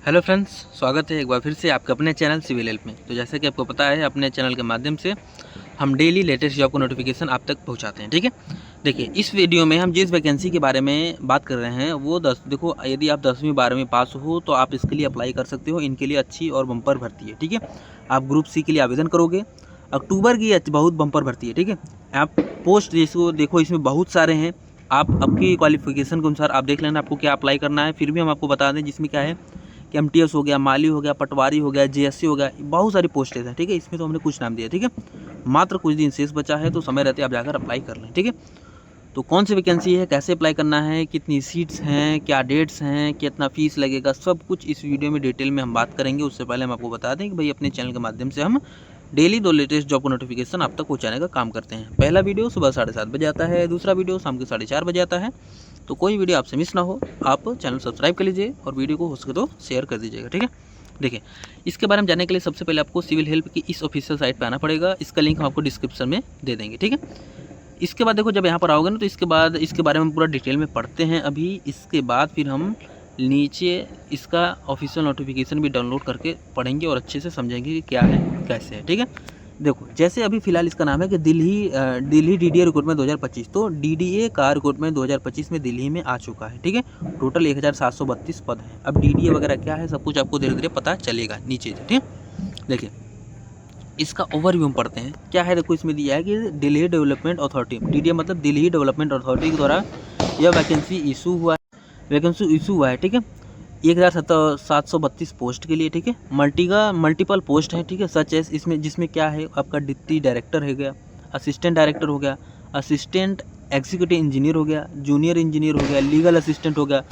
Hello friends, स्वागत है एक बार फिर से आपके अपने चैनल सिविल हेल्प में। तो जैसा कि आपको पता है, अपने चैनल के माध्यम से हम डेली लेटेस्ट जॉब को नोटिफिकेशन आप तक पहुंचाते हैं। ठीक है, देखिए इस वीडियो में हम जिस वैकेंसी के बारे में बात कर रहे हैं वो देखो, यदि आप 10वीं 12वीं पास हो तो आप इसके लिए अप्लाई कर सकते हो। इनके लिए अच्छी और बम्पर भर्ती है। ठीक है, आप ग्रुप सी के लिए आवेदन करोगे, अक्टूबर की बहुत बम्पर भर्ती है। ठीक है, आप पोस्ट जिसको देखो इसमें बहुत सारे हैं। आप आपकी क्वालिफिकेशन के अनुसार आप देख लेना आपको क्या अप्लाई करना है। फिर भी हम आपको बता दें जिसमें क्या है कि एमटीएस हो गया, माली हो गया, पटवारी हो गया, जेएससी हो गया, बहुत सारी पोस्टें हैं। ठीक है, इसमें तो हमने कुछ नाम दिया। ठीक है, मात्र कुछ दिन शेष बचा है तो समय रहते आप जाकर अप्लाई कर लें। ठीक है, तो कौन सी वैकेंसी है, कैसे अप्लाई करना है, कितनी सीट्स हैं, क्या डेट्स हैं, कितना फीस लगेगा, सब कुछ इस वीडियो में डिटेल में हम बात करेंगे। उससे पहले हम आपको बता दें कि भाई अपने चैनल के माध्यम से हम डेली 2 लेटेस्ट जॉब को नोटिफिकेशन आप तक पहुँचाने का काम करते हैं। पहला वीडियो सुबह 7:30 बजे आता है, दूसरा वीडियो शाम के 4:30 बजे आता है। तो कोई वीडियो आपसे मिस ना हो, आप चैनल सब्सक्राइब कर लीजिए और वीडियो को हो सके तो शेयर कर दीजिएगा। ठीक है, देखिए इसके बारे में जानने के लिए सबसे पहले आपको सिविल हेल्प की इस ऑफिशियल साइट पर आना पड़ेगा। इसका लिंक हम आपको डिस्क्रिप्शन में दे देंगे। ठीक है, इसके बाद देखो जब यहाँ पर आओगे ना तो इसके बाद इसके बारे में पूरा डिटेल में पढ़ते हैं अभी। इसके बाद फिर हम नीचे इसका ऑफिशियल नोटिफिकेशन भी डाउनलोड करके पढ़ेंगे और अच्छे से समझेंगे कि क्या है कैसे है। ठीक है, देखो जैसे अभी फ़िलहाल इसका नाम है कि दिल्ली डीडीए रिक्रूटमेंट 2025। तो डीडीए का रिक्रूटमेंट 2025 में दिल्ली में आ चुका है। ठीक है, टोटल 1732 पद हैं। अब डीडीए वगैरह क्या है सब कुछ आपको धीरे धीरे पता चलेगा नीचे से। ठीक है, देखिए इसका ओवरव्यू हम पढ़ते हैं क्या है। देखो इसमें दिया है कि दिल्ली डेवलपमेंट अथॉरिटी, डीडीए मतलब दिल्ली डेवलपमेंट अथॉरिटी के द्वारा यह वैकेंसी इशू हुआ है। ठीक है, 1732 पोस्ट के लिए। ठीक है, मल्टीपल पोस्ट है। ठीक है, सच एस इसमें जिसमें क्या है आपका डिप्टी डायरेक्टर हो गया, असिस्टेंट डायरेक्टर हो गया, असिस्टेंट एग्जीक्यूटिव इंजीनियर हो गया, जूनियर इंजीनियर हो गया, लीगल असिस्टेंट हो गया,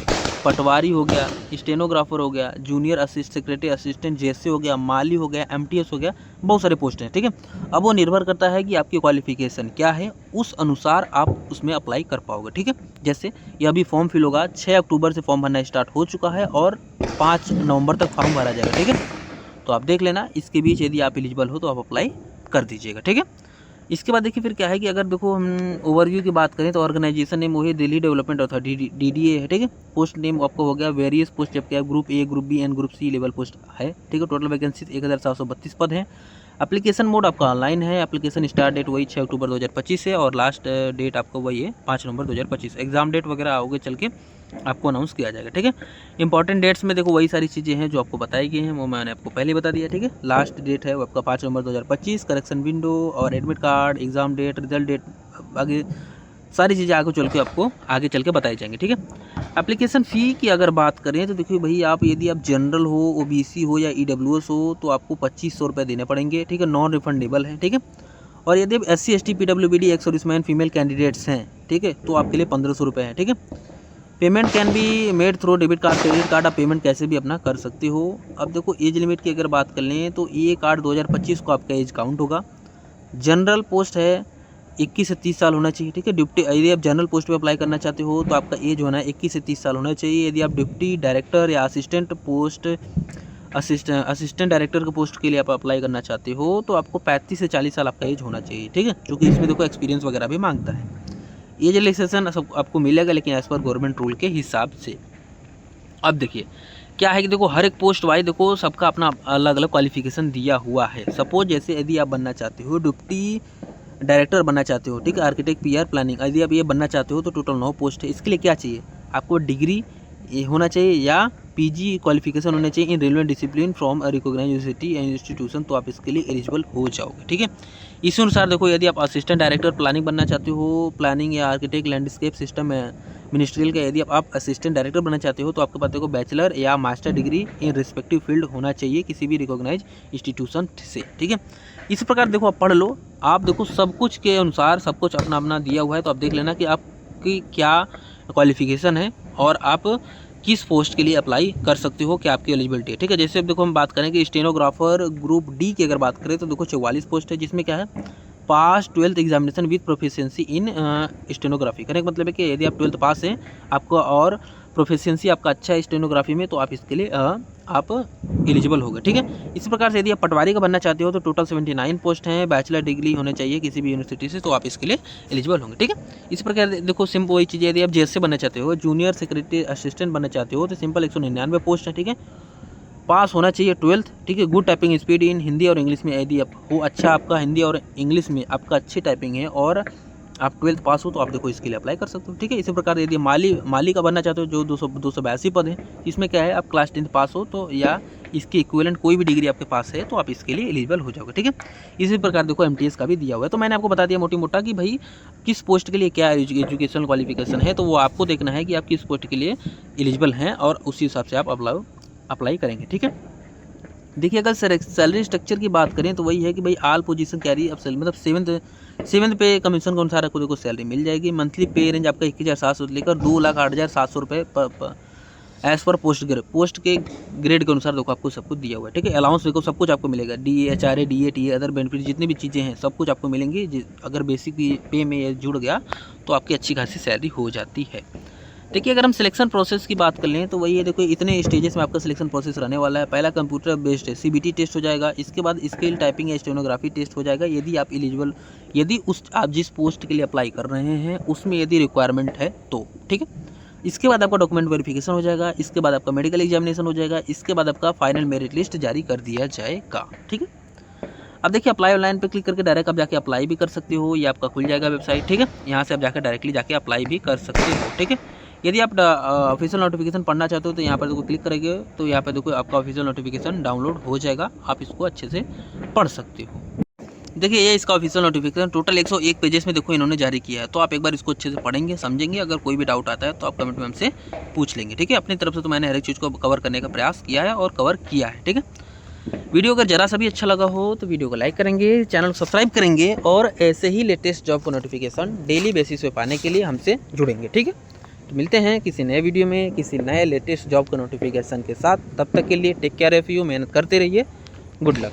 पटवारी हो गया, स्टेनोग्राफर हो गया, जूनियर सेक्रेटरी असिस्टेंट जेएससी हो गया, माली हो गया, एमटीएस हो गया, बहुत सारे पोस्ट हैं। ठीक है, अब वो निर्भर करता है कि आपकी क्वालिफिकेशन क्या है, उस अनुसार आप उसमें अप्लाई कर पाओगे। ठीक है, जैसे ये अभी फॉर्म फिल होगा, 6 अक्टूबर से फॉर्म भरना स्टार्ट हो चुका है और 5 नवंबर तक फॉर्म भरा जाएगा। ठीक है, तो आप देख लेना इसके बीच यदि आप एलिजिबल हो तो आप अप्लाई कर दीजिएगा। ठीक है, इसके बाद देखिए फिर क्या है कि अगर देखो हम ओवरव्यू की बात करें तो ऑर्गेनाइजेशन नेम वही दिल्ली डेवलपमेंट अथॉरिटी डीडीए है। ठीक है, पोस्ट नेम आपको हो गया वेरियस पोस्ट, जब क्या group A, group B and group C level post है। ठीक है, टोटल वैकेंसी 1732 पद हैं। एप्लीकेशन मोड आपका ऑनलाइन है। एप्लीकेशन स्टार्ट डेट वही 6 अक्टूबर 2025 है और लास्ट डेट आपका वही है 5 नवंबर 2025। एग्जाम डेट वगैरह आगे चल के आपको अनाउंस किया जाएगा। ठीक है, इंपॉर्टेंट डेट्स में देखो वही सारी चीज़ें हैं जो आपको बताई गई हैं, वो मैंने आपको पहले बता दिया। ठीक है, लास्ट डेट है वो आपका 5 नवंबर 2025। करेक्शन विंडो और admit card, exam date, result date, आगे सारी चीज़ें आगे चल के बताई जाएंगी। ठीक है, एप्लीकेशन फ़ी की अगर बात करें तो देखिए भाई आप यदि आप जनरल हो, ओबीसी हो या ईडब्ल्यूएस हो तो आपको 2500 रुपये देने पड़ेंगे। ठीक है, नॉन रिफंडेबल है। ठीक है, और यदि आप SC ST PWBD ex serviceman female candidates हैं, ठीक है, तो आपके लिए 1500 रुपये है। ठीक है, payment can be made through debit card, credit card, आप पेमेंट कैसे भी अपना कर सकते हो। अब देखो एज लिमिट की अगर बात कर लें तो ये कार्ड 2025 को आपका एज काउंट होगा। जनरल पोस्ट है 21 से 30 साल होना चाहिए। ठीक है, डिप्टी यदि आप जनरल पोस्ट पे अप्लाई करना चाहते हो तो आपका एज होना है 21 से 30 साल होना चाहिए। यदि आप डिप्टी डायरेक्टर या असिस्टेंट डायरेक्टर के पोस्ट के लिए आप अप्लाई करना चाहते हो तो आपको 35 से 40 साल आपका एज होना चाहिए। ठीक है, क्योंकि इसमें देखो एक्सपीरियंस वगैरह भी मांगता है। एज रिलैक्सेशन सब आपको मिलेगा लेकिन एज पर गवर्नमेंट रूल के हिसाब से। अब देखिए क्या है कि देखो हर एक पोस्ट वाइज देखो सबका अपना अलग अलग क्वालिफिकेशन दिया हुआ है। सपोज जैसे यदि आप बनना चाहते हो डिप्टी डायरेक्टर बनना चाहते हो, ठीक है, आर्किटेक्ट PR प्लानिंग, यदि आप ये बनना चाहते हो तो टोटल 9 पोस्ट है। इसके लिए क्या चाहिए आपको, डिग्री ये होना चाहिए या PG क्वालिफिकेशन होना चाहिए in relevant discipline from a recognised university and institution, तो आप इसके लिए एलिजिबल हो जाओगे। ठीक है, इसी अनुसार देखो यदि आप असिस्टेंट डायरेक्टर प्लानिंग बनना चाहते हो, प्लानिंग या आर्किटेक्ट लैंडस्केप सिस्टम मिनिस्ट्रियल का, यदि आप असिस्टेंट डायरेक्टर बनना चाहते हो तो आपके पास देखो बैचलर या master degree in respective field होना चाहिए किसी भी रिकॉग्नाइज इंस्टीट्यूशन से। ठीक है, इस प्रकार देखो आप पढ़ लो। आप देखो सब कुछ के अनुसार सब कुछ अपना अपना दिया हुआ है, तो आप देख लेना कि आपकी क्या क्वालिफिकेशन है और आप किस पोस्ट के लिए अप्लाई कर सकते हो, क्या आपकी एलिजिबिलिटी है। ठीक है, जैसे अब देखो हम बात करें कि स्टेनोग्राफर ग्रुप D की अगर बात करें तो देखो 44 पोस्ट है, जिसमें क्या है पास 12th examination with proficiency in stenography. कहने का मतलब है कि यदि आप 12th पास हैं आपको और प्रोफिशिएंसी आपका अच्छा है स्टेनोग्राफी में तो आप इसके लिए आप एलिजिबल होगे। ठीक है, इसी प्रकार से यदि आप पटवारी का बनना चाहते हो तो टोटल 79 पोस्ट हैं, बैचलर डिग्री होने चाहिए किसी भी यूनिवर्सिटी से, तो आप इसके लिए एलिजिबल होंगे। ठीक है, इस प्रकार देखो सिंपल वही चीज़, यदि आप JS से बनना चाहते हो, जूनियर सेक्रेटरी असिस्टेंट बनना चाहते हो तो सिंपल 199 पोस्ट है। ठीक है, पास होना चाहिए 12th, ठीक है। Good typing speed in Hindi और इंग्लिश में, यदि आप हो अच्छा आपका हिंदी और इंग्लिश में आपका अच्छी टाइपिंग है और आप 12th पास हो तो आप देखो इसके लिए अप्लाई कर सकते हो, ठीक है। इसी प्रकार यदि माली का बनना चाहते हो जो 282 पद हैं, इसमें क्या है आप क्लास 10th पास हो तो या इसके इक्विवेलेंट कोई भी डिग्री आपके पास है तो आप इसके लिए एलिजिबल हो जाओगे, ठीक है। इसी प्रकार देखो MTS का भी दिया हुआ है। तो मैंने आपको बता दिया मोटी मोटा कि भाई किस पोस्ट के लिए क्या एजुकेशनल क्वालिफिकेशन है, तो वो आपको देखना है कि आप किस पोस्ट के लिए एलिजिबल हैं और उसी हिसाब से आप अप्लाई करेंगे, ठीक है। देखिए अगर सैलरी स्ट्रक्चर की बात करें तो वही है कि भाई ऑल पोजीशन कैरी अब मतलब 7th पे कमीशन के अनुसार आपको देखो सैलरी मिल जाएगी। मंथली पे रेंज आपका 21,700 से लेकर 2,08,700 रुपये एज़ पर पोस्ट के ग्रेड के अनुसार देखो आपको सब कुछ दिया हुआ है, ठीक है। अलाउंस देखो सब कुछ आपको मिलेगा, DA HRA DA TA other benefit जितनी भी चीज़ें हैं सब कुछ आपको मिलेंगी। अगर बेसिक पे में ये जुड़ गया तो आपकी अच्छी खासी सैलरी हो जाती है। देखिए अगर हम सिलेक्शन प्रोसेस की बात कर लें तो वही है, देखो इतने स्टेजेस में आपका सिलेक्शन प्रोसेस रहने वाला है। पहला कंप्यूटर बेस्ड CBT टेस्ट हो जाएगा, इसके बाद स्किल टाइपिंग या स्टेनोग्राफी टेस्ट हो जाएगा यदि आप एलिजिबल, यदि आप जिस पोस्ट के लिए अप्लाई कर रहे हैं उसमें यदि रिक्वायरमेंट है तो, ठीक है। इसके बाद आपका डॉक्यूमेंट वेरिफिकेशन हो जाएगा, इसके बाद आपका मेडिकल एग्जामिनेशन हो जाएगा, इसके बाद आपका फाइनल मेरिट लिस्ट जारी कर दिया जाएगा, ठीक है। अब देखिए अप्लाई ऑनलाइन पे क्लिक करके डायरेक्ट आप जाके अप्लाई भी कर सकते हो, ये आपका खुल जाएगा वेबसाइट, ठीक है। यहाँ से आप जाकर डायरेक्टली जाके अप्लाई भी कर सकते हो, ठीक है। यदि आप ऑफिशियल नोटिफिकेशन पढ़ना चाहते हो तो यहाँ पर देखो क्लिक करेंगे तो यहाँ पर देखो आपका ऑफिशियल नोटिफिकेशन डाउनलोड हो जाएगा, आप इसको अच्छे से पढ़ सकते हो। देखिए ये इसका ऑफिशियल नोटिफिकेशन टोटल 101 पेजेस में देखो इन्होंने जारी किया है, तो आप एक बार इसको अच्छे से पढ़ेंगे समझेंगे। अगर कोई भी डाउट आता है तो आप कमेंट में हमसे पूछ लेंगे, ठीक है। अपनी तरफ से तो मैंने हर एक चीज़ को कवर करने का प्रयास किया है और कवर किया है, ठीक है। वीडियो अगर ज़रा सा भी अच्छा लगा हो तो वीडियो को लाइक करेंगे, चैनल को सब्सक्राइब करेंगे और ऐसे ही लेटेस्ट जॉब को नोटिफिकेशन डेली बेसिस पे पाने के लिए हमसे जुड़ेंगे, ठीक है। तो मिलते हैं किसी नए वीडियो में किसी नए लेटेस्ट जॉब को नोटिफिकेशन के साथ। तब तक के लिए टेक केयर ऑफ़ यू, मेहनत करते रहिए, गुड लक।